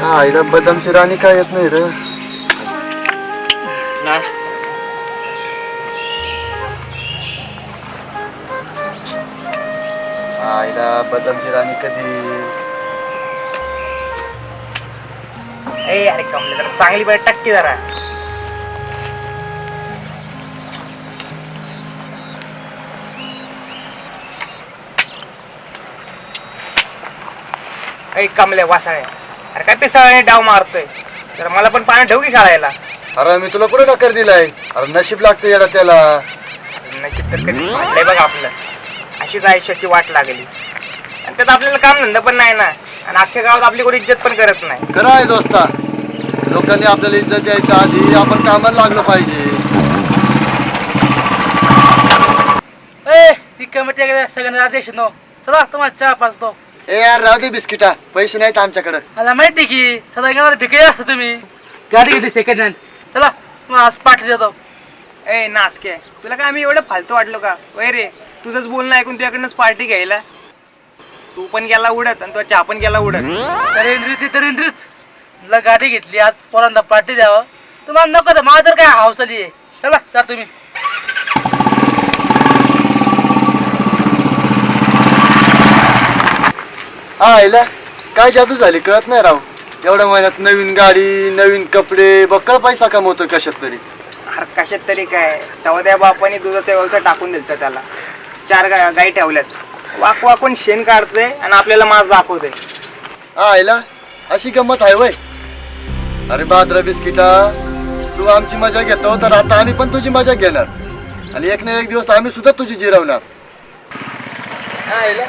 आईला बदामची राणी काय येत नाही रे. आईला बदामची राणी कधी. ए अरे कमले जरा चांगली बाहेर टाक की जरा. ए कमले वासाळे, अरे काय पिसाळे डाव मारतोय. तर मला पण पाण्यात ठेव की खेळायला. अरे मी तुला कुठे टक्कर दिलाय. अरे नशीब लागते याला त्याला. नशीब तर कधी वाटलंय बघ आपलं. अशीच आयुष्याची वाट लागली आणि त्यात आपल्याला काम धंदा पण नाही ना. आणि अख्ख्या गावात आपली कोणी इज्जत पण करत नाही. खरं आहे दोस्ता. लोकांनी आपल्याला इज्जत द्यायच्या आधी आपण कामाला लागलं पाहिजे. सगळ्यांना अध्यक्ष नो चला तुम्हाला चहा पाचतो. ए यार राहू दे बिस्किटा. पैसे नाहीत आमच्याकडे. मला माहिती की सदा घेणार भिकारी असता तुम्ही. गाडी घेतली सेकंड हँड. चला मग आज पाठी देतो. ए नासके, तुला काय आम्ही एवढं फालतू वाटलो का वय रे. तुझंच बोलणं ऐकून तुझ्याकडनंच पार्टी घ्यायला. तू पण गेला उडत आणि तुझा चहा पण गेला उडत. तरेंद्रीच मला गाडी घेतली आज पोरांना पार्टी द्यावं. तुम्हाला नको तर माझं तर काय हाऊस आली आहे. चला जा तुम्ही. आईला काय जादू झाली कळत नाही राव. एवढ्या महिन्यात नवीन गाडी, नवीन कपडे, बक्कळ पैसा कमवतोय कशात तरीच. अरे कशात तरी काय. तेव्हा त्या बापाने दुधाचा व्यवसाय टाकून दिलता त्याला. 4 गाई ठेवल्यात. वाकून शेण काढतोय आणि आपल्याला मास दाखवतोय. आईला अशी गंमत आहे वय. अरे बादरा बिस्किटा, तू आमची मजा घेतो तर आता आम्ही पण तुझी मजा घेणार. आणि एक ना एक दिवस आम्ही सुद्धा तुझी जिरवणार. आईला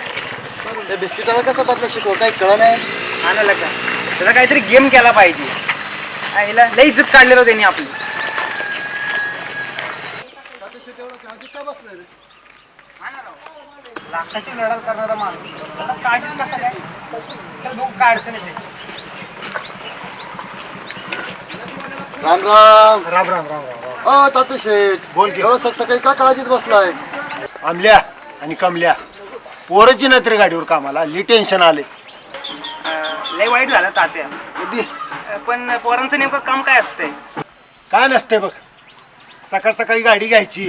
त्या बिस्किटाला कसं बदला शिकव काही कळ नाही. आणायला का त्याचा काहीतरी गेम केला पाहिजे. आईला लई इज्जत काढलेलं त्यांनी आपली. लाखाची लढाई करणारा माणूस त्याला काळजीत कसं काय. काय अडचण येते. राम राम. राम राम राम राम. ताते शेठ बोल की. सकाळी का काळजीत बसलाय. आमल्या आणि कमल्या पोरची ना तरी गाडीवर कामाला लई टेन्शन आले. लई वाईट झालं तात्या. कधी पण पोरांचं नेमकं काम काय असतंय. काय नसते बघ. सकाळी गाडी घ्यायची,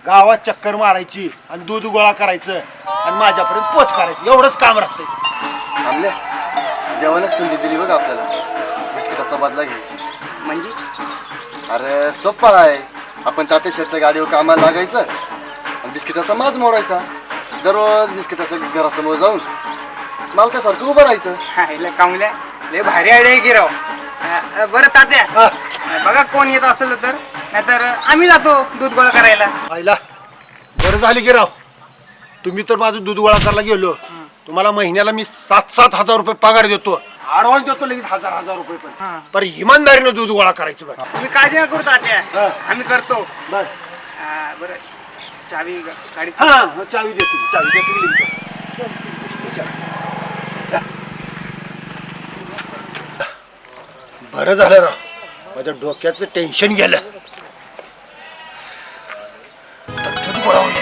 गावात चक्कर मारायची आणि दूध गोळा करायचं आणि माझ्यापर्यंत पोच करायचं. एवढंच काम राहतंय. आमल्या देवानच संधी दिली बघ आपल्याला बिस्किटाचा बदला घ्यायची. म्हणजे अरे सोप्पा आहे. आपण ताते शेठच्या गाडीवर कामाला लागायचं आणि बिस्किटाचा माज मोडायचा. दररोज बिस्किटाच्या घरासमोर जाऊन मालकासारखं उभं राहायचं. हायला कामल्या लय भारी आयडिया की राव. बरं तात्या बघा कोण येत असेल तर, नाहीतर आम्ही जातो दूध गोळा करायला. आईला बरं झाली की राव. तुम्ही तर माझं दूध गोळा करायला गेलो. तुम्हाला महिन्याला मी 7-7 हजार रुपये पगार देतो. ॲडव्हान्स देतो लगेच 1000 रुपये पण. पर इमानदारीनं दूध गोळा करायचं बघा. तुम्ही काळजी नका करू तात्या, आम्ही करतो. बर बरं चावी गाडी. हा चावी देतो. बरं झालं राव. माझ्या डोक्याचं टेन्शन गेलं. दूध गोळा होईल.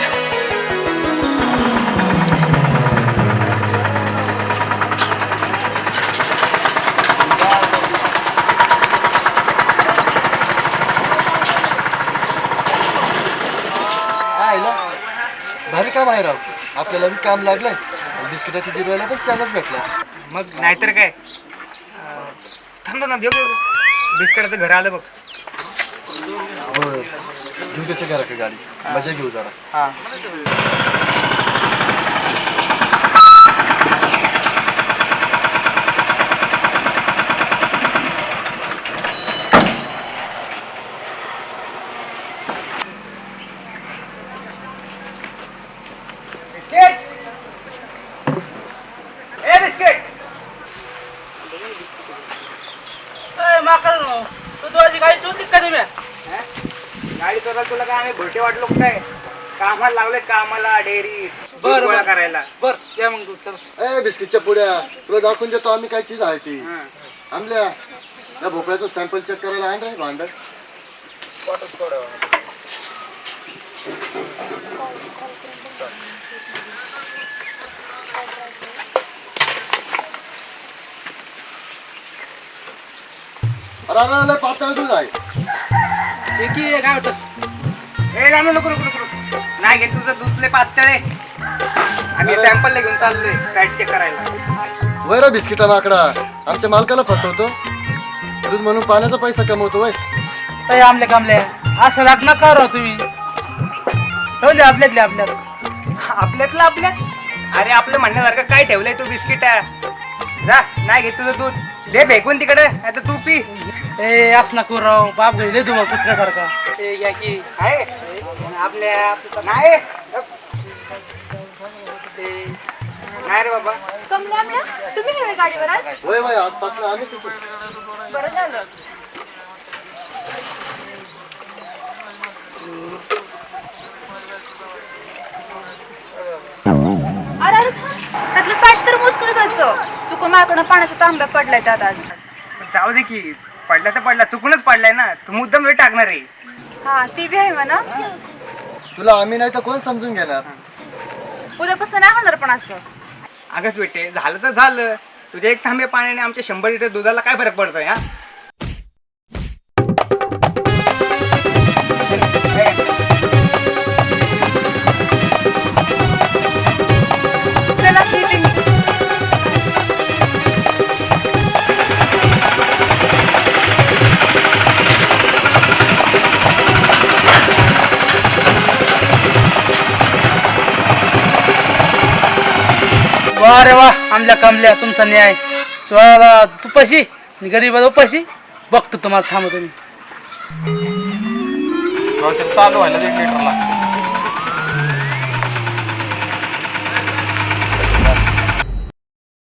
आईला भारी काम आहे राव. आपल्याला बी काम लागलंय. बिस्किटाची जिरवायला पण चालच भेटला. मग नाहीतर काय. थांब ना बघ बिस्किटाचं घर आलं बघ. बरं घेऊ त्याच्या घराकडे गाडी. मजा घेऊ जरा. हा बिस्किट. ए बिस्किट. गाडी चोरली का तुम्ही. गाडी चोरायला तुला काय आम्ही भोटे वाटलो काय. कामाला लागले कामाला डेअरी बरं, गोळा बरं. करायला. बर या मग दूध चला. ए बिस्किटच्या पुड्या तुला दाखवून देतो आम्ही काय चीज आहे ती. आमल्या या भोपळ्याचं सॅम्पल चेक करायला आण रे भांडर. अरे लय पातळ दूध आहे. काय होतं ए जाणू नको नको नको नाही घे तुझं दूध लय पातळ आहे. आम्ही सॅम्पल घेऊन चाललोय फॅट चेक करायला. वय रे बिस्किटा माकडा, आमच्या मालकाला फसवतो. दूध म्हणून पाण्याचा पैसा कमवतो वय. अरे आमल्या कामल्या असं राग नका राव तुम्ही. जाऊ दे आपल्यातले आपल्यात. आपल्यातलं आपल्यात अरे आपलं म्हणण्यासारखं काय ठेवलंय तू बिस्किट जा नाही घे तुझं दूध दे फेकून तिकडे आता तू पी. ए असं नको राव, बाप घेले तू मग कुत्र्यासारखा. ए घ्या की आहे आपल्या नाही नाही रे बाबा. कमला तुम्ही नव्हे गाडीवर आज? वय वय आजपासून आम्हीच येतो. बरं झालं. अरे अरे त्यातलं पॅट तर मुसकून त्याचं चुकून माझ्याकडनं पाण्याचा तांब्या पडलाय त्यात आज. जाऊ दे की पडला तर पडला चुकूनच पडलाय ना तू मुद्दाम वेळ टाकणार आहे. हा ती बी आहे म्हणा. तुला आम्ही नाही तर कोण समजून घेणार. उद्यापासून नाही होणार पण असं. अगंच बेटे झालं तर झालं तुझ्या एक थांबे पाण्याने आमच्या 100 लिटर दुधाला काय फरक पडतोय हा. चला ती बी. वा रे वा आमल्या कामल्या तुमचा न्याय. स्वतःला तुपाशी गरीबाला उपाशी बघतो तुम्हाला थांबतो मी. चालू व्हायला 1 लिटरला